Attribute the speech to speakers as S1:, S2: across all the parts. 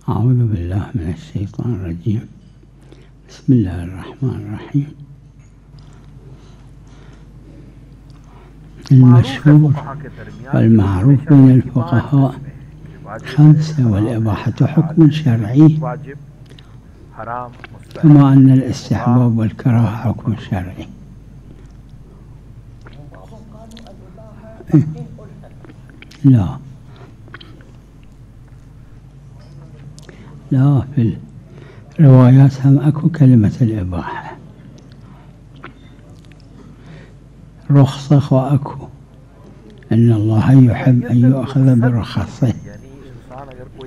S1: أعوذ بالله من الشيطان الرجيم. بسم الله الرحمن الرحيم. المشهور والمعروف بين الفقهاء خمسة، والإباحة حكم شرعي كما أن الاستحباب والكراهة حكم شرعي. لا في الروايات هم أكو كلمة الإباحة، رخصة وأكو أن الله يحب أن يؤخذ برخصه.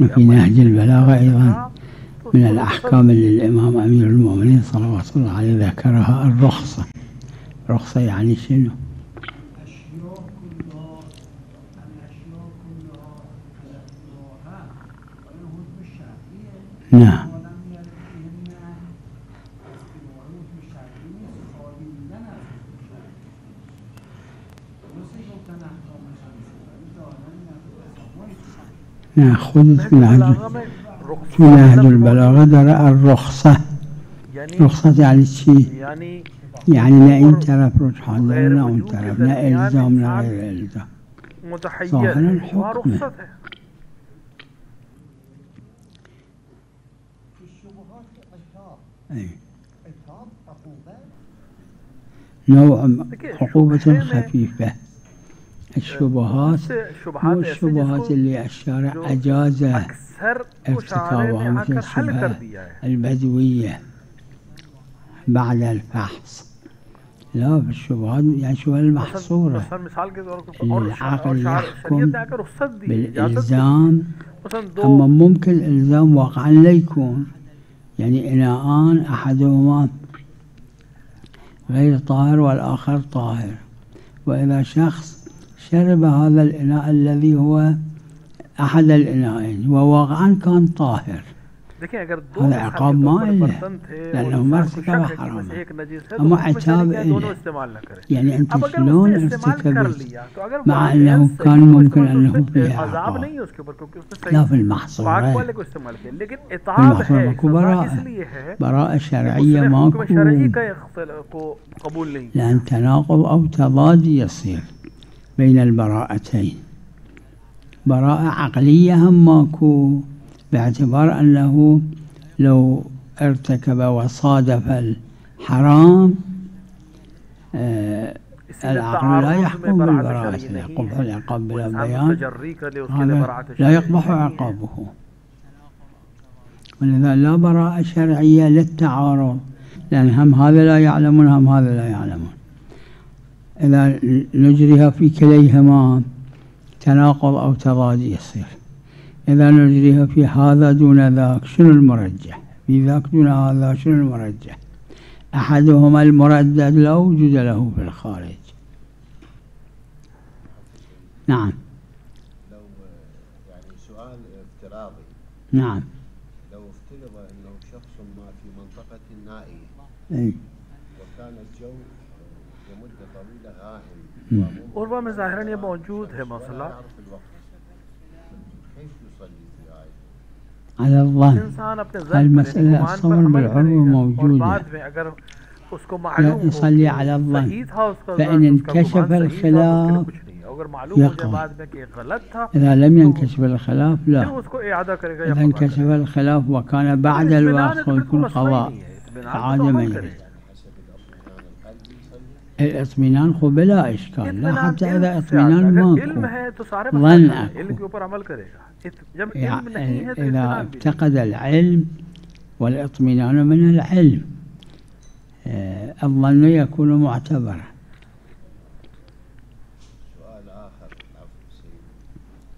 S1: وفي نهج البلاغة أيضا من الأحكام اللي الإمام أمير المؤمنين صلوات الله عليه ذكرها الرخصة. رخصة يعني شنو؟ نعم. نأخذ من نهج البلاغة درى الرخصة. رخصة يعني شيء، يعني لا انترف رجحان لا انترف، لا إلزام لا غير إلزام، ظاهر الحكم. نوع عقوبة خفيفة. الشبهات مو الشبهات اللي الشارع أجاز ارتكابها، مثل الشبهة البدوية بعد الفحص. لا، بالشبهات يعني الشبهة المحصورة اللي العقل يحكم بالإلزام، أما ممكن الإلزام واقعا لا يكون. يعني إناءان أحدهما غير طاهر والآخر طاهر، وإذا شخص شرب هذا الإناء الذي هو أحد الإناءين وواقعا كان طاهر، هذا عقاب ما إله لأنه ما ارتكب حراما، أما عتاب إله. يعني أنت شلون ارتكبت مع أنه كان ممكن أنه فيه عقاب؟ لا، في المحصورة ماكو براءة شرعية، ماكو، لأن تناقض أو تضاد يصير بين البراءتين. براءة عقلية هم ماكو، باعتبار أنه لو ارتكب وصادف الحرام العقل لا يحكم بالبراءة، قبح العقاب بلا بيان لا يقبح عقابه. ولذا لا براءة شرعية للتعارض، لأن هم هذا لا يعلمون هم هذا لا يعلمون. إذا نجريها في كليهما تناقض أو تضاد يصير. إذا نجريها في هذا دون ذاك شنو المرجح؟ في ذاك دون هذا شنو المرجح؟ أحدهما المردد لا وجود له في الخارج. نعم.
S2: لو يعني سؤال افتراضي.
S1: نعم.
S2: لو افترض أنه شخص ما في منطقة نائية.
S1: أي.
S2: وكان الجو لمدة طويلة غائم.
S3: وربما ظاهرا موجود है मसला.
S2: كيف يصلي في آية؟
S1: على الظن. المسألة الصبر بالعروة موجودة. يصلي على الظن، فإن انكشف الخلاف يقضي. إذا لم ينكشف الخلاف لا. إذا انكشف الخلاف وكان بعد الوقت ويكون قضاء فعاد ما يريد. الاطمئنان خو بلا إشكال، لا حتى إذا اطمئنان ماكو ظن أكو. يعني إذا افتقد العلم، والاطمئنان من العلم، الظن يكون معتبرا.
S2: سؤال آخر سيدي.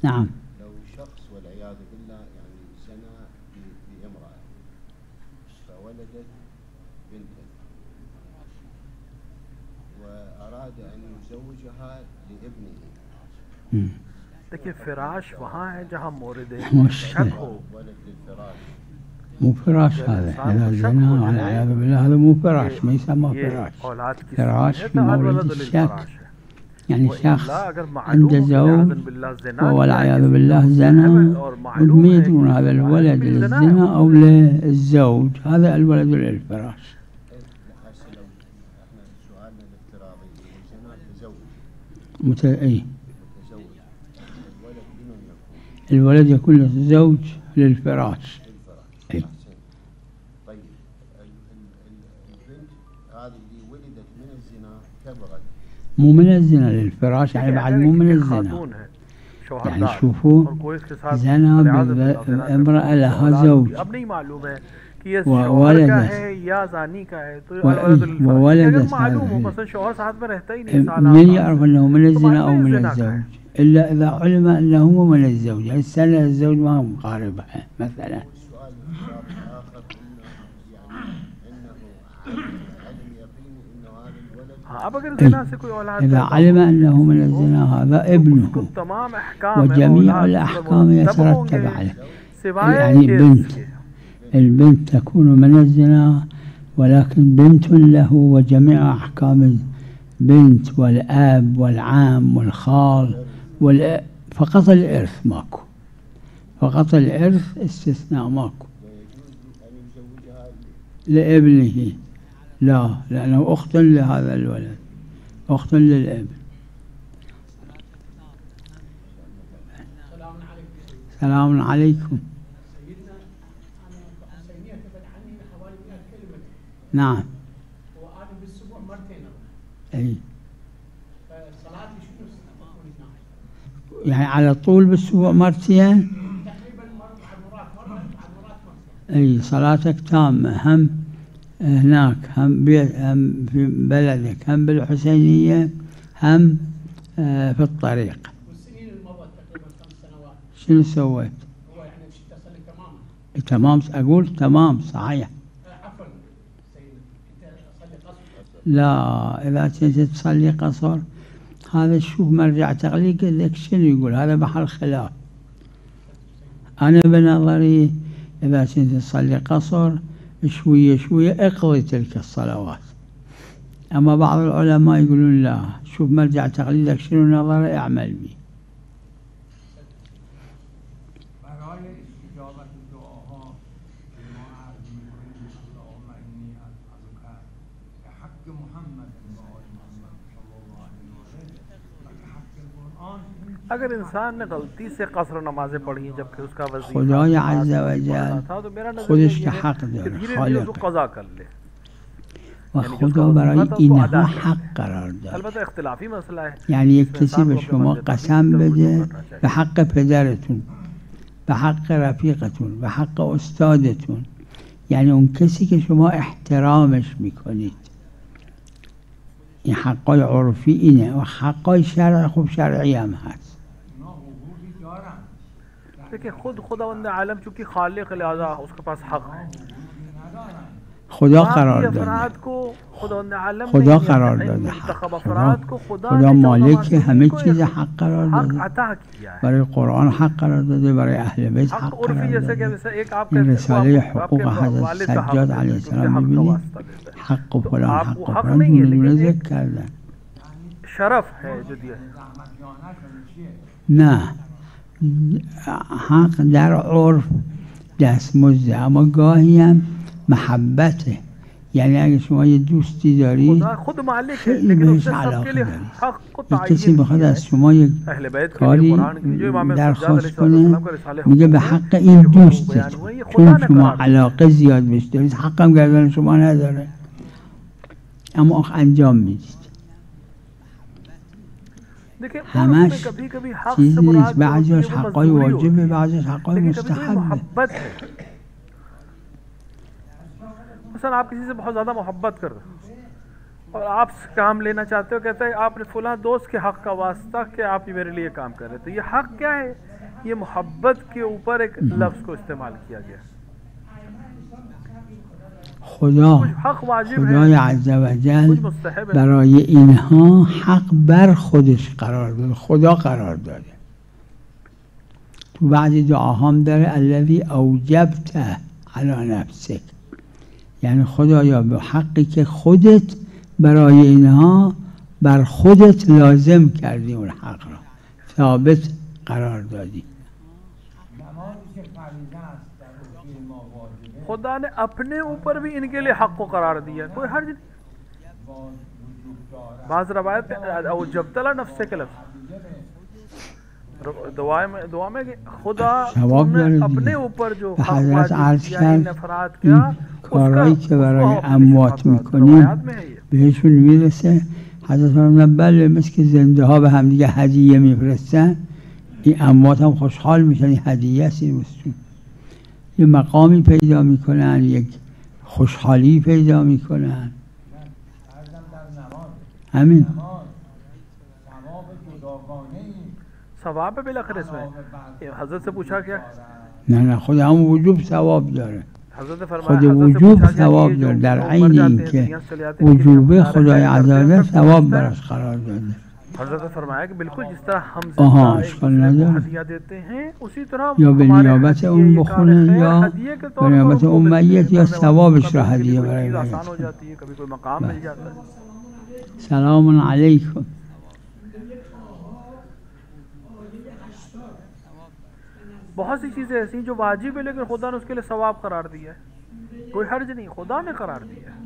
S1: نعم.
S2: لو شخص والعياذ بالله يعني زنى بامرأة فولدت بنتا وأراد أن يزوجها لابنه.
S3: देखिए फिराश वहाँ है जहाँ मौरिद शक हो।
S1: مو فراش هذا، إذا زنا والعياذ بالله هذا مو فراش، ما يسمى فراش. فراش في مورد الشك، يعني شخص عنده زوج والعياذ بالله زنا ويميتون هذا الولد للزنا أو للزوج، هذا الولد للفراش. أي الولد يكون للزوج للفراش. أي.
S2: طيب البنت هذه اللي ولدت من الزنا كبرت،
S1: مو من الزنا للفراش، يعني بعد مو من الزنا. يعني شوفوا زنا بامرأة لها زوج وولدت وولدت من يعرف أنه من الزنا أو من الزوج إلا إذا علم أنه مو من الزوج، يعني السنة الزوج ما هو مقاربة مثلا. إذا علم أنه من الزنا هذا ابنه وجميع الأحكام يترتب عليه. يعني البنت تكون من الزنا ولكن بنت له وجميع أحكام البنت والأب والعام والخال فقط الإرث ماكو، فقط الإرث استثناء ماكو لابنه. لا، لأنه أخت لهذا الولد، أخت للابن. سلام عليكم. نعم.
S4: وأنا بالأسبوع مرتين.
S1: أي.
S4: فصلاتي شنو تكون هناك؟
S1: يعني على طول بالأسبوع مرتين؟
S4: تقريبا مرات مرتين.
S1: أي صلاتك تامة، هم هناك هم في بلدك، هم بالحسينية، هم في الطريق.
S4: والسنين المضت تقريبا 5 سنوات.
S1: شنو سويت؟
S4: هو يعني تصلي تماما.
S1: تمام، أقول تمام صحيح.
S4: عفوا سيدي، أنت تصلي قصر؟
S1: لا، إذا كنت تصلي قصر هذا شوف مرجع تقليد لك شنو يقول، هذا بحر خلاف. أنا بنظري إذا كنت تصلي قصر شوية شوية اقضي تلك الصلوات. أما بعض العلماء يقولون لا، شوف مرجع تقليدك شنو نظره اعمل به.
S3: अगर इंसान ने गलती से कसर नमाजें पढ़ी जबकि उसका वज़ीफ़ा
S1: खुदाई अज़्ज़ा व जल خودش که حق داره، خالق
S3: قضا कर ले
S1: و خدا برای اینها حق قرار داره.
S3: البته اختلافی مسئله है،
S1: یعنی یک کسی به شما قسم بده به حق پدرتون، به حق رفیقتون، به حق استادتون، یعنی اون کسی که شما احترامش میکنید. این حقای عرفی اینه و حقای شرع خوب شرعی هم هست.
S3: देखिए खुदावंद आलम चूंकि खालिक लिहाजा उसके पास हक है।
S1: خدا قرار داده، خدا قرار داده، خدا مالک همه چیز حق قرار داده. برای قرآن حق قرار داده، برای اهل بیت حق قرار داده. این رساله حقوق حضرت سجاد علیه السلام ببینید، حق و فلان حق و فلان دونه ذکر کردن.
S3: شرف ہے جو دیا
S1: نه، حق در عرف دستمزده، اما گاهی هم محبته. یعنی اگه شما یه دوستی دارید خیلی بهش علاقه دارید، یک کسی بخواد از شما یک کاری درخواست کنه میگه به حق این دوستت، چون شما علاقه زیاد بهش دارید، حقم گردن شما نداره اما انجام میدید. همش چیزی نیست، بعضیش حقای واجبه، بعضیش حقای مستحبه.
S3: مثلا आप किसी से बहुत ज़्यादा मोहब्बत कर रहे हो और आप काम लेना चाहते हो, कहते हैं आपने फलां दोस्त के हक़ का वास्ता कि आप ये मेरे लिए काम कर रहे थे। ये हक़ क्या है? ये मोहब्बत के ऊपर एक लफ्ज़ को इस्तेमाल किया गया।
S1: خدای عز و جل برای اینها حق بر خودش قرار داده، خدا قرار داده. تو بعضی دعاهام داره الذی اوجبت علی نفسک، یعنی خدایا به حقی که خودت برای اینها بر خودت لازم کردی اون حق را، ثابت قرار دادی.
S3: खुदा ने अपने ऊपर भी इनके लिए हक को करार दिया, कोई हर्ज नहीं। बाज़ रवायत और जब तला नफ्से के लफ्ज़ दुआ में कि खुदा ने अपने ऊपर जो हक वाजिब किया इन अफराद का
S1: کارهایی که برای اموات میکنیم بهشون میرسه. حضرت فرمودن بله، مثل که زنده ها به هم دیگه هدیه میفرستن، این اموات هم خوشحال میشن، این هدیه است این واسهشون. یه مقامی پیدا میکنن، یک خوشحالی پیدا میکنن. همین
S3: सवाब पे बिला खरे इसमें हजरत से पूछा क्या؟
S1: نه خود هم وجوب ثواب داره،
S3: हजरत ने
S1: خود
S3: फरमाया
S1: وجوب ثواب داره. در عین اینکه وجوب خدای عزیز ثواب براش قرار داده.
S3: हजरत ने फरमाया कि बिल्कुल जिस तरह हम हदिया देते हैं उसी तरह
S1: یا به نیابت اون بخونه یا به نیابت اون میت یا ثوابش را هدیه برای
S3: आसान हो जाती है, कभी कोई मकाम मिल जाता है.
S1: سلام علیکم.
S3: बहुत सी चीज़ें ऐसी जो वाजिब है लेकिन खुदा ने उसके लिए सवाब करार दिया है, कोई हर्ज नहीं, खुदा ने करार दिया है.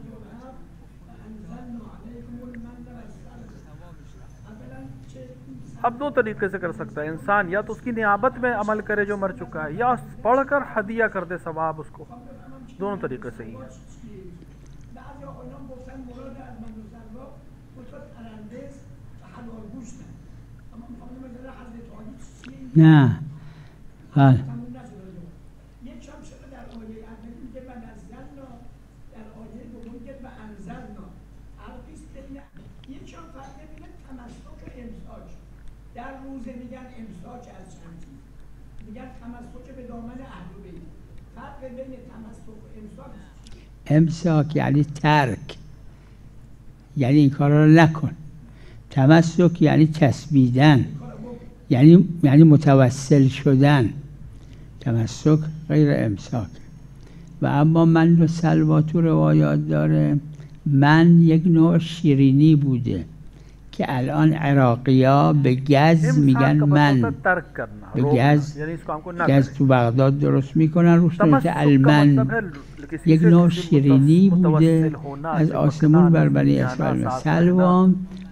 S3: अब दो तरीके से कर सकता है इंसान, या तो उसकी नियाबत में अमल करे जो मर चुका है, या पढ़कर हदिया कर दे सवाब उसको. दोनों तरीके से ही है.
S1: نه بله
S4: در روزه میگن امساک از چند چیز، میگن تمسک به دامن اهل بیت. فرق بین تمسک و امساک
S1: امساک یعنی ترک، یعنی این کار را نکن. تمسک یعنی چسبیدن، یعنی متوسل شدن. تمسک غیر امساک. و اما من و سلوا تو روایات داره من یک نوع شیرینی بوده که الان عراقی‌ها به گز میگن من. به گز تو بغداد درست میکنن روش نوشته المن. یک نوع شیرینی بوده از آسمون بر بنی اسرائیل. سلوا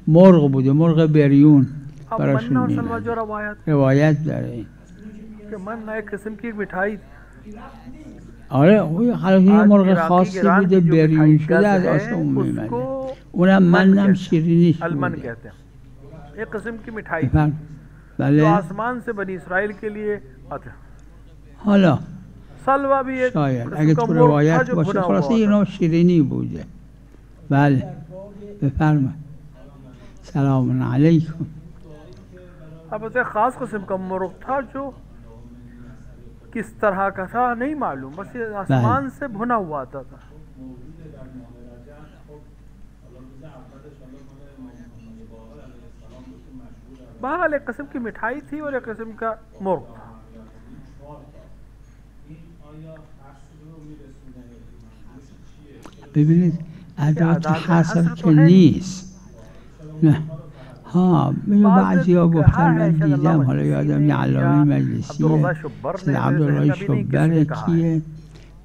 S1: مرغ بوده، مرغ بریون براشون میدن. روایت داره
S3: कि मन एक किस्म की मिठाई.
S1: آره خلاص یه مرغ خاصی بوده بریون شده از آسمون میمده، اونم منم شیرینیش
S3: अलमन
S1: بوده.
S3: कहते हैं, एक किस्म की मिठाई जो
S1: بله
S3: आसमान से बनी इसराइल के लिए आते हैं.
S1: حالا
S3: सलवा भी एक
S1: شاید
S3: किस्म
S1: اگه
S3: का
S1: تو
S3: मुर्ग था
S1: روایت
S3: जो
S1: باشه
S3: भुना
S1: خلاص
S3: हुआ
S1: یه
S3: था.
S1: نوع شیرینی بوده. بله بفرمایید. سلام علیکم.
S3: अब ऐसे खास किस्म का मुर्ग था जो किस तरह का था नहीं मालूम, बस ये आसमान से भुना हुआ आता था. बहरहाल एक किस्म की मिठाई थी और एक किस्म का मुर्ग था.
S1: ببینید ادات حصر که نیست. نه ها بعضی ها گفتن من دیدم، حالا یادم یه علامه مجلسیه سید عبدالله شبر کیه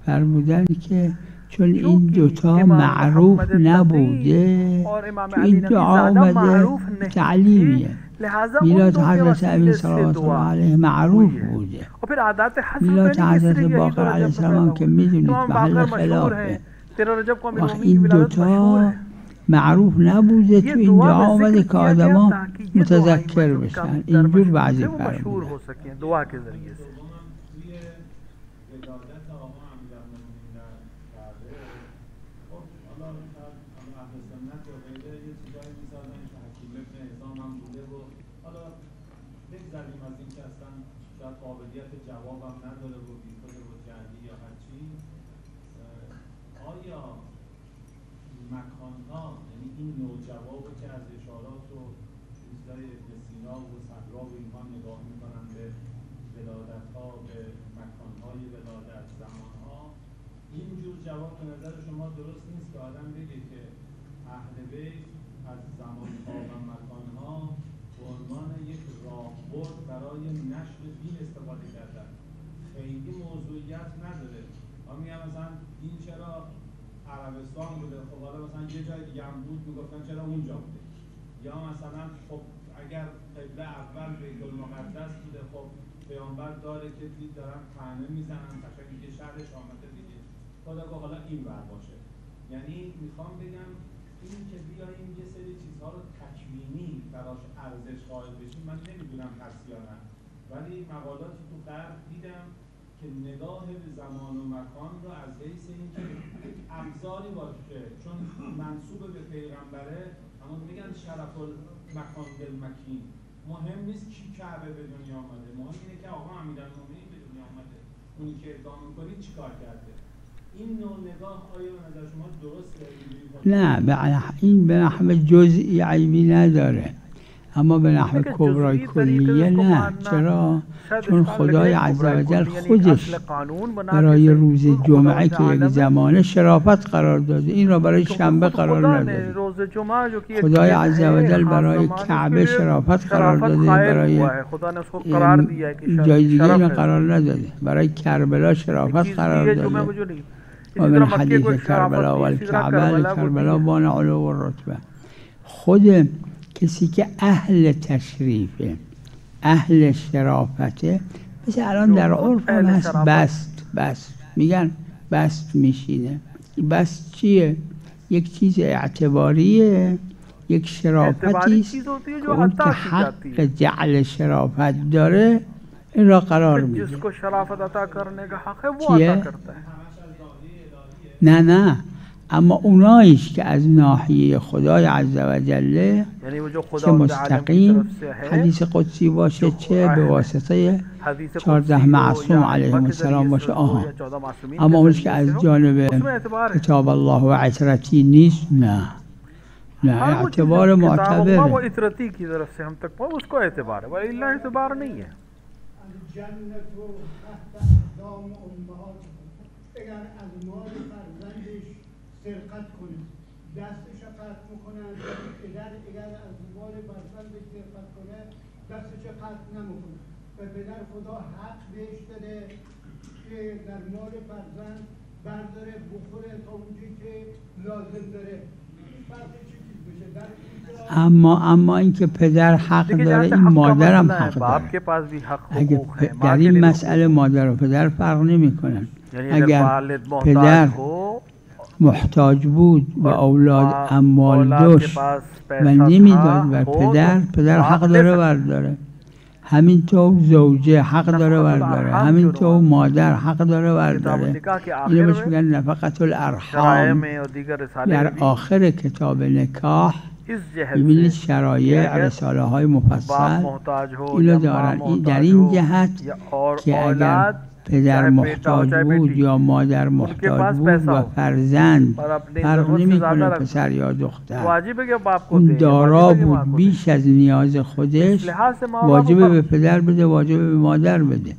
S1: فرمودن که چون این دوتا معروف نبوده تو این دعا آمده تعلیمیه. میلاد حضرت امین صلوات الله علیه معروف بوده. میلاد حضرت باقر علیه السلام که میدونید محل خلافه. این دوتا معروف نبوده تو این دعا آمده که آدم ها متذکر بشن. اینجور بعضی فرمودن.
S5: این نوجوابو که از اشارات و چیزای ابن سینا و صدرا و اینها نگاه میکنن به ولادت‌ها، به مکان‌های ولادت، زمان‌ها، اینجور جواب به نظر شما درست نیست که آدم بگه که اهل بیت از زمانها و مکانها به عنوان یک راهبرد برای نشر دین استفاده کردن. خیلی موضوعیت نداره. ما میگم مثلا این چرا عربستان بوده، خب حالا مثلا یه جای دیگه هم بود میگفتن چرا اونجا بوده، یا مثلا خب اگر قبله اول بیت المقدس بوده، خب پیامبر داره که دید دارن طعنه میزنن قشنگ دیگه شرش آمده دیگه، خدا گفت حالا این ور باشه. یعنی میخوام بگم این که بیاییم یه سری چیزها رو تکوینی براش ارزش قائل بشیم، من نمیدونم هست یا نه، ولی مقالاتی تو غرب دیدم که نگاه به زمان و مکان رو از حیث اینکه ابزاری باشه چون منسوب به پیغمبره، اما میگن شرف المکان بالمکین، مهم نیست کی کعبه به دنیا آمده، مهم اینه که آقا امیرالمومنین به دنیا آمده، اونی که ادعا می‌کنی چیکار کرده. این نوع نگاه آیا به نظر شما درسته؟
S1: نه، این به نحو جزئی عیبی نداره، اما به نحو کبرای کلیه نه. چرا؟ چون خدای عزوجل خودش برای روز جمعه که یک زمانه شرافت قرار داده، این را برای شنبه قرار نداده. خدای عزوجل برای کعبه شرافت قرار داده، برای جای دیگه این قرار نداده، برای کربلا شرافت قرار داده. و من حدیث کربلا و الکعبه کربلا بان علو و رتبه. خود کسی که اهل تشریفه، اهل شرافته، مثل الان در عرف هم هست بست میگن بست میشینه. بست چیه؟ یک چیز اعتباریه، یک شرافتی است که اون که حق جعل شرافت داره این را قرار میده. چیه؟ نه اما اونایش که از ناحیه خدای عزوجل چه مستقیم حدیث قدسی باشه چه به واسطه 14 معصوم علیهم السلام باشه، اما اونش که از جانب کتاب الله و عترتی نیست، نه اعتبار معتبره.
S6: اگر از مال فرزندش سرقت کنه دستش قطع میکنن، پدر اگر از مال فرزندش سرقت کنه دستش قطع نمیکنه و پدر خدا حق بهش داده که در مال فرزند برداره بخوره تا اونجایی که لازم داره.
S1: اما اینکه پدر حق داره، این مادر هم حق داره. اگه در این مسئله مادر و پدر فرق نمی کنن. اگر پدر محتاج بود و اولاد اموال داشت و نمیداد و پدر حق داره برداره، همینطور زوجه حق داره برداره، همینطور مادر حق داره برداره. اینو بهش میگن نفقة الارحام. در آخر کتاب نکاح ببینید شرایع رساله های مفصل اینو دارن، در این جهت که اگر پدر محتاج بود یا مادر محتاج بود و فرزند فرق نمی‌کنه پسر یا دختر، اون دارا بود بیش از نیاز خودش، واجبه به پدر بده، واجبه به مادر بده.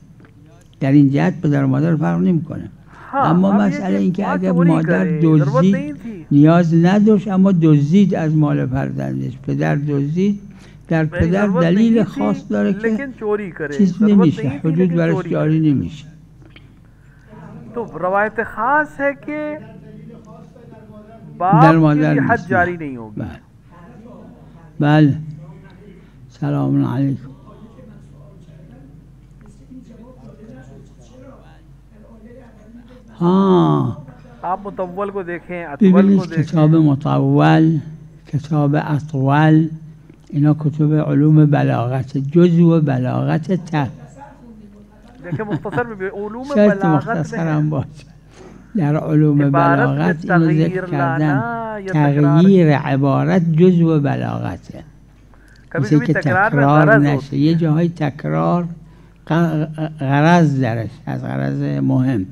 S1: در این جهت پدر و مادر فرق نمی‌کنه. اما مسئله این که اگر مادر دزدید نیاز نداشت اما دزدید از مال فرزندش، پدر دزدید، در پدر دلیل خاص داره که چیز نمیشه، حدود برش جاری نمیشه.
S3: तो रवायत खास है कि बाप की हद जारी नहीं होगी.
S1: بله. سلام علیکم.
S3: आप मुतव्वल को देखें, अतवल को देखें.
S1: کتاب مطول، کتاب اطول، اینا کتب علوم بلاغت، جزء بلاغت شاید مختصر هم باشه. در علوم بلاغت اینو ذکر کردن، تغییر عبارت جزء بلاغته، مثل که تکرار نشه. یه جاهای تکرار غرض درش از غرض مهم،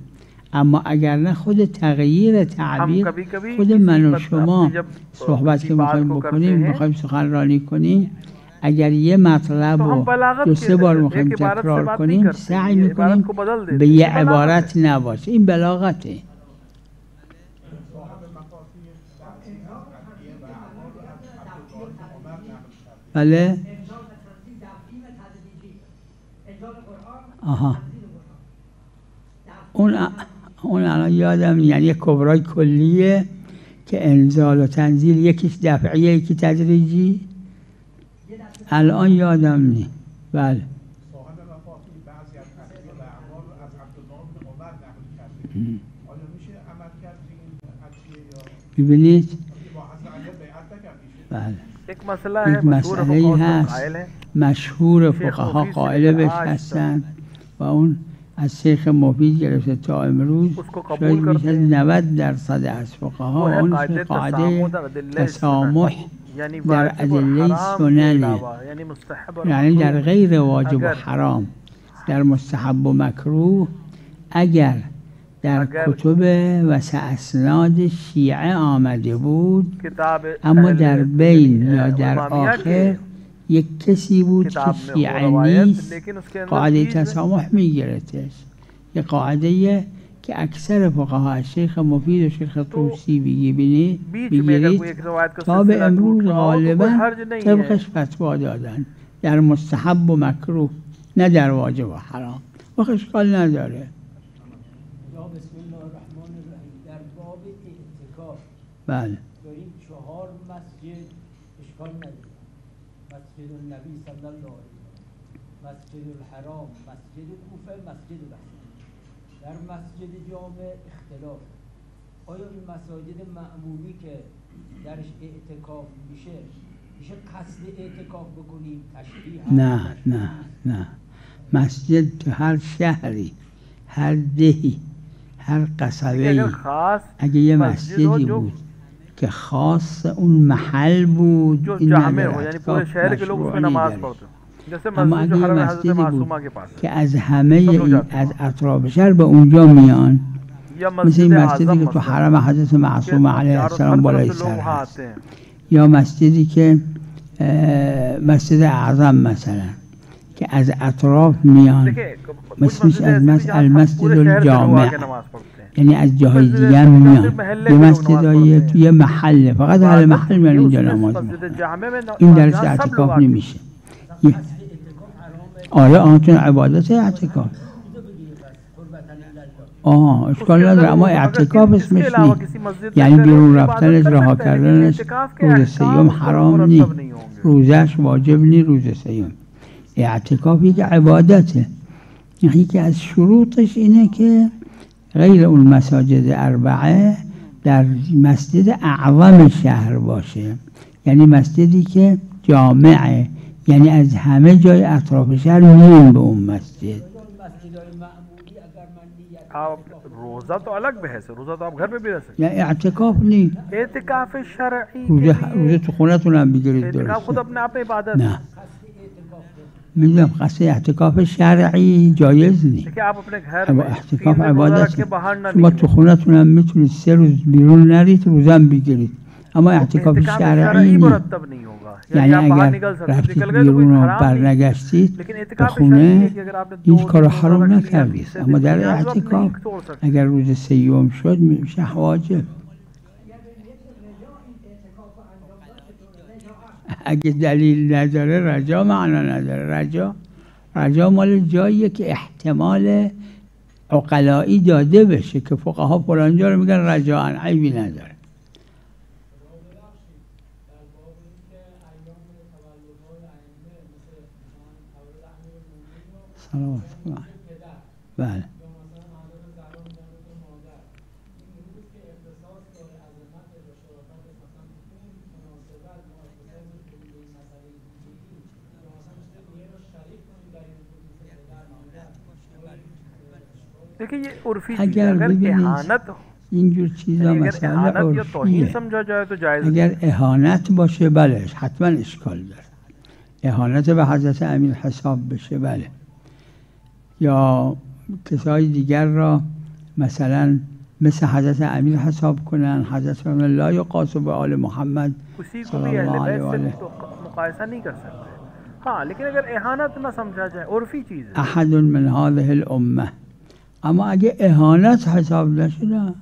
S1: اما اگر نه خود تغییر تعبیر، خود من و شما صحبت که میخوایم بکنیم، میخوایم سخنرانی کنیم، اگر یه مطلب رو 2-3 بار میخوایم تکرار کنیم، سعی میکنیم به یه عبارت نباشه. این بلاغته. بله. آها. اون الان یادم، یعنی کبرای کلیه که انزال و تنزیل یکیش دفعیه یکی تدریجی. الان یادم نی. بله. ببینید بله
S3: یک مسئله
S1: هست مشهور فقها قائل بهش هستن و اون از شیخ مفید گرفته تا امروز شاید بیش از 90% از فقها اون قاعده تسامح در ادله سننه، یعنی در غیر واجب و حرام، در مستحب و مکروه، اگر در کتب و اسناد شیعه آمده بود، اما در بین یا در آخر یک کسی بود که شیعه نیست، قاعده تسامح میگیرتش. یه قاعده که اکثر فقها شیخ مفید و شیخ طوسی بگیرید تا به امروز غالبا طبقش فتوا دادن در مستحب و مکروه، نه در واجب و حرام. وقت اشکال نداره.
S4: بسم الله الرحمن الرحیم. در باب اعتکاف
S1: بله
S4: داریم 4 مسجد، اشکال نداره. مسجد النبی صلی الله علیه و مسجد الحرام، مسجد کوفه، مسجد بحث. در مسجد جامع اختلاف. آیا این مساجد معمولی که درش اعتکاف میشه قصد اعتکاف بکنیم؟ تشریح؟
S1: نه. مسجد تو هر شهری، هر دهی، هر قصبه‌ای، اگه یه مسجدی بود که خاص اون محل بود، این نداره،
S3: یعنی پورے شهر کے لوگ اس میں نماز پڑھتے ہیں.
S1: اما اگه یه مسجدی بود که از همه از اطراف شهر به اونجا میان، مثل این مسجدی که تو حرم حضرت معصومه علیه السلام بالای سر هست، یا مسجدی که مسجد اعظم مثلا که از اطراف میان، اسمش از المسجد الجامع، یعنی از جاهای دیگه هم میان. یه مسجدایی توی محله، فقط اهل محل میان اینجا نماز میخونن، این درش اعتکاف نمیشه. آره چون عبادت اعتکاف اشکال نداره، اما اعتکاف اسمش نیست، یعنی بیرون رفتنش، رها کردنش روز سیوم حرام نیست، روزش واجب نیست روز سیوم. اعتکاف یک عبادته، یکی از شروطش اینه که غیر اون مساجد اربعه در مسجد اعظم شهر باشه، یعنی مسجدی که جامعه، یعنی از همه جای اطراف شهر میان به اون مسجد.
S3: روزہ تو الگ بحث ہے، روزہ تو آپ گھر پہ بھی رہ سکتے
S1: ہیں. یعنی اعتکاف نہیں،
S3: اعتکاف شرعی
S1: روزه تو خونتون هم بگیرید.
S3: اعتکاف خود اپنے آپ عبادت
S1: نه میدونم، قصد اعتکاف شرعی جایز نیست.
S3: دیکھیں آپ اپنے گھر میں
S1: اعتکاف عبادت
S3: کے باہر نہ
S1: شما تو خونتون هم میتونید 3 روز بیرون نرید، روزه هم بگیرید، اما اعتکاف شرعی
S3: مرتب نہیں ہوگا.
S1: یعنی اگر رفتید بیرون و برنگشتید به خونه، این کار حرام نکردید. اما در اعتکاف اگر روز سیوم شد میشه واجب. اگه دلیل نداره رجا معنا نداره. رجا مال جاییه که احتمال عقلایی داده بشه که فقها فلانجا رو میگن رجاءً، عیبی نداره. بله
S3: دیکھیں یہ عرفی چیز ہے. اگر اہانت
S1: اینجور چیزا مسئله عرفیه.
S3: سمجھا جائے تو جائز.
S1: اگر اهانت باشه بله حتما اشکال داره. اهانت به حضرت امیر حساب بشه بله، یا کسای دیگر را مثلا مثل حضرت امیر حساب کنن، حضرت لا یقاس به آل محمد صلی الله علیه و آله
S3: مقایسه نہیں کر سکتے. ہاں لیکن اگر اهانت نہ سمجھا جائے عرفی چیز ہے.
S1: احد من هذه الامه. اما اگه اهانت حساب نشه نه.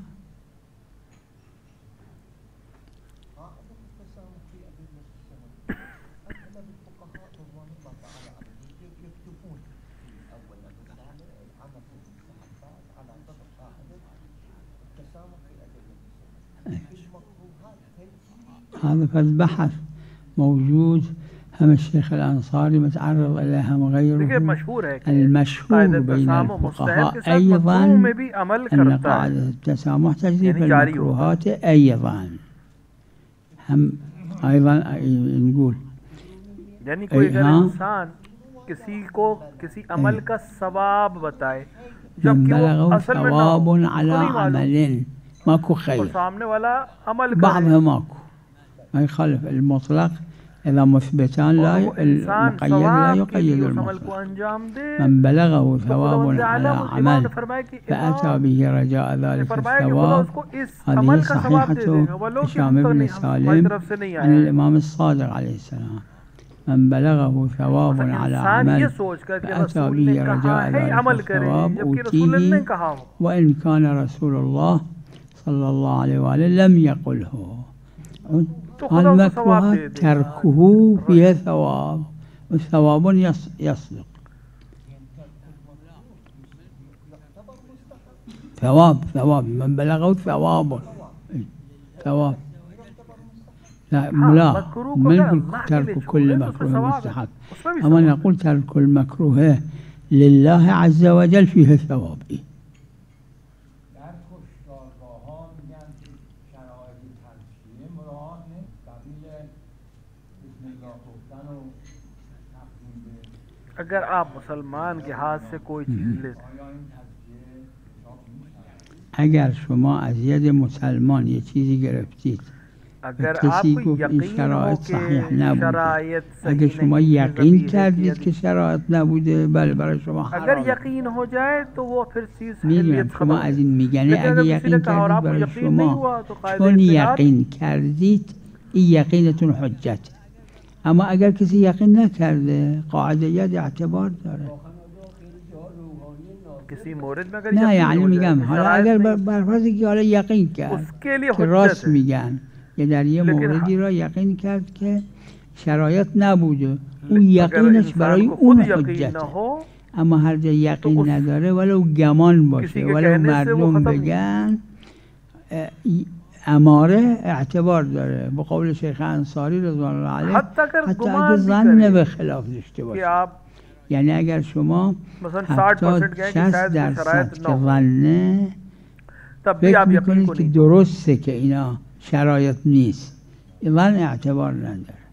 S1: هذا فالبحث موجود، هم الشيخ الأنصاري متعرض إليها وغيره. المشهور بين الفقهاء أيضا أن قاعدة التسامح تجري في المكروهات أيضا. هم أيضا نقول
S3: यानी कोई अगर इंसान किसी को किसी अमल का सवाब बताए जबकि वो असल में
S1: ثواب على عمل ماكو خير،
S3: सामने वाला अमल
S1: بعضها ماكو، ما يخالف المطلق إذا مثبتان لا المقيد لا يقيد المطلق. من بلغه ثواب على عمل فأتى به رجاء ذلك الثواب، هذه صحيحة هشام بن سالم عن الإمام الصادق عليه السلام. من بلغه ثواب على عمل فأتى به رجاء ذلك الثواب أوتيه وإن كان رسول الله صلى الله عليه وآله لم يقله. المكروه تركه فيها ثواب، والثواب يصدق. ثواب من بلغه ثواب لا من ترك كل مكروه مستحب، أما نقول ترك المكروه لله عز وجل فيه ثواب.
S3: अगर आप मुसलमान के हाथ से कोई चीज लेते
S1: اگر شما از ید مسلمان یه چیزی گرفتید کسی گفت این شرایط صحیح نبوده، اگر شما یقین کردید که شرایط نبوده بله برای شما حرام.
S3: اگر یقین हो जाए तो वो फिर चीज
S1: میدونم شما از این میگنه اگر یقین کردید برای شما، چون یقین کردید این یقینتون حجت. اما اگر کسی یقین نکرده قاعدیت اعتبار داره. نه یعنی میگم حالا اگر بر فرضی که حالا یقین کرد که راست میگن یا در یه موردی را یقین کرد که شرایط نبوده، اون یقینش برای اون حجته. اما هر جا یقین نداره ولو گمان باشه ولو مردم بگن اماره اعتبار داره. به قول شیخ انصاری رضوان الله علیه حتی اگر ظن به خلاف داشته باشه، یعنی اگر شما 70-60% که ظنه فکر میکنید که درسته که اینا شرایط نیست، ظن اعتبار نداره.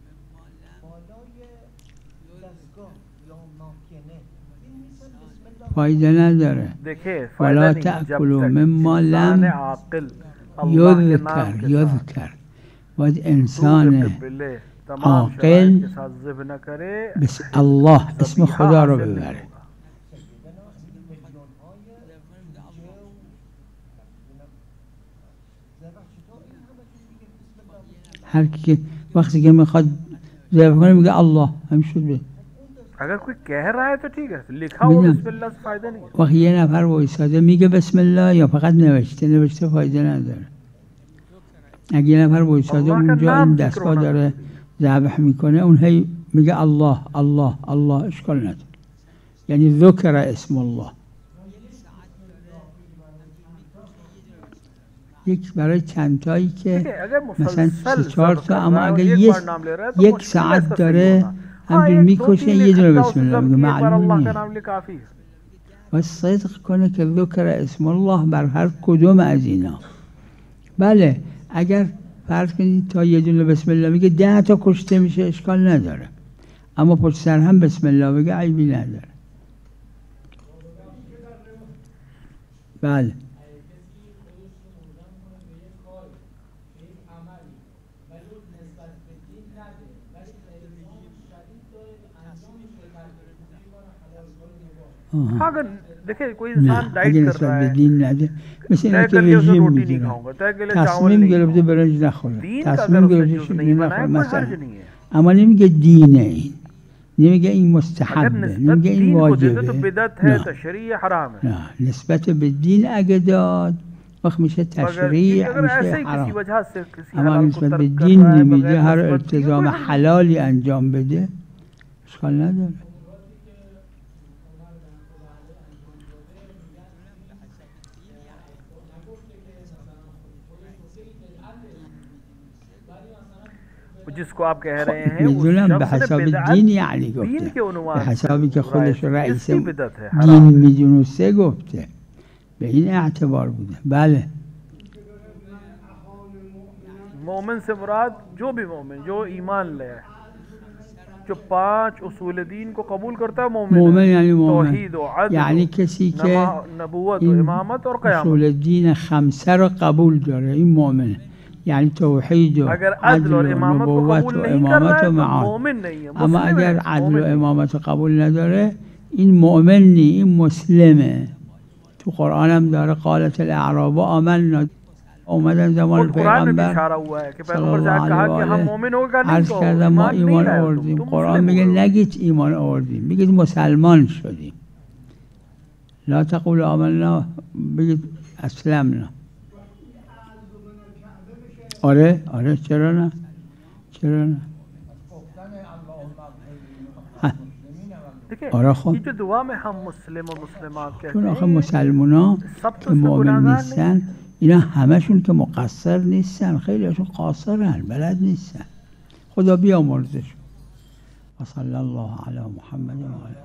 S1: فایده نداره. ولا تأکلوا مما لم یذکر. باید انسان عاقل بس الله اسم خدا رو ببره. هر کی وقتی که میخواد ذبح کنه میگه الله همین به.
S3: اگر کوئی کہہ رہا ہے تو ٹھیک ہے، لکھا ہو بسم اللہ سے فائدہ نہیں ہے.
S1: وقتی یه نفر وایساده میگه بسم الله یا فقط نوشته فایده نداره. اگه یه نفر وایساده اونجا این دستگاه داره ذبح میکنه اون هی میگه الله الله الله اشکال نداره، یعنی ذکر اسم الله. یک برای چندتایی که مثلا 3-4 تا، اما اگه یک ساعت داره همجور میکشه یه دونه بسم الله میگه معلوم نیست. باید صدق کنه که ذکر اسم الله بر هر کدوم از اینا. بله اگر فرض کنید تا یه دونه بسم الله میگه 10 تا کشته میشه اشکال نداره، اما پشت سر هم بسم الله بگه عیبی نداره. بله
S3: اگر دیکھیں کوئی انسان ڈائٹ کر رہا ہے
S1: دین نده مثل اینه که رژیم میگیره، تصمیم گرفته برنج نخوره، تصمیم گرفته شکلی نخوره مثلا، اما نمیگه دینه، این نمیگه این مستحبه، نمیگه این واجبه، نه نسبت به دین اگه داد وقت میشه تشریع میشه حرام. اما نسبت به دین نمیگه هر التزام حلالی انجام بده اشکال نداره.
S3: जिसको आप कह रहे हैं
S1: میدونم به حساب دین یعنی
S3: دین
S1: گفته
S3: के عنوان
S1: به حسابی که خودش رئیس
S3: इसकी बिदअत है
S1: دین
S3: हराम है।
S1: میدونسته گفته به این اعتبار بوده. بله
S3: मोमिन से मुराद जो भी मोमिन जो ईमान ले जो 5 उसूल दीन को कबूल करता है मोमिन
S1: मोमिन यानी मोमिन
S3: तौहीद और अदल
S1: یعنی کسی که
S3: नबूवत और
S1: این
S3: इमामत और क़यामत
S1: اصول دین خمسه رو قبول داره این مؤمنه. یعنی توحید و
S3: अगर
S1: عدل
S3: अदल और
S1: و
S3: इमामत को
S1: نبوت
S3: कबूल
S1: و
S3: नहीं कर रहा
S1: امامت
S3: है
S1: و
S3: तो
S1: معاد.
S3: मोमिन नहीं है
S1: اما
S3: मुस्लिम
S1: اگر
S3: है
S1: عدل و
S3: मोमिन नहीं।
S1: امامت رو قبول نداره این مؤمن نی، این مسلمه. تو قرآن هم داره قالت الاعراب آمنا. اومدن زمان
S3: खुद कुरान में भी
S1: پیغمبر
S3: इशारा हुआ है कि
S1: صلی
S3: पैगंबर
S1: الله
S3: साहब कहा
S1: علیه
S3: कि
S1: و
S3: हम
S1: آله
S3: मोमिन होगा नहीं
S1: عرض
S3: तो
S1: کردم ما
S3: ईमान नहीं
S1: ایمان
S3: लाए
S1: آوردیم.
S3: तुम
S1: قرآن
S3: मुस्लिम
S1: میگه
S3: हो।
S1: نگید ایمان آوردیم، بگید مسلمان شدیم. لا تقول آمنا، بگید اسلمنا. آره آره چرا نه، چرا نه.
S3: देखिए
S1: آره خب
S3: ये जो दुआ में हम मुस्लिम और मुस्लिमात कहते
S1: چون آخه
S3: हैं
S1: مسلمونا
S3: सब तो
S1: که
S3: उसमें
S1: مؤمن
S3: गुनाहगार नहीं
S1: نیستن اینا همشون که مقصر نیستن، خیلیشون قاصرن، بلد نیستن. خدا بیامرزشون. و صلی الله علی محمد و آله.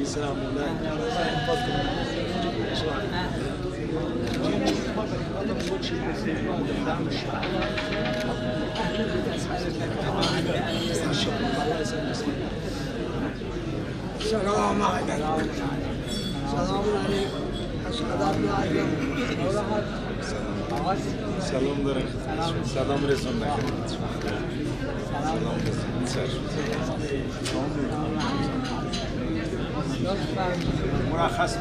S7: سلام عليكم. سلام عليكم.
S5: سلام دارم. سلام رسون نکنید. سلام مرخص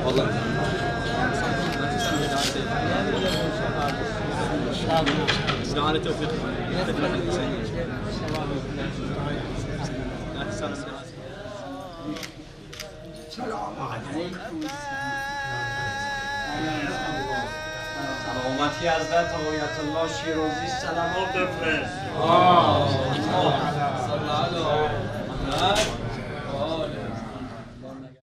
S5: والله على توفيق
S7: سلامتی حضرت آیت الله شیرازی سلام بفرست.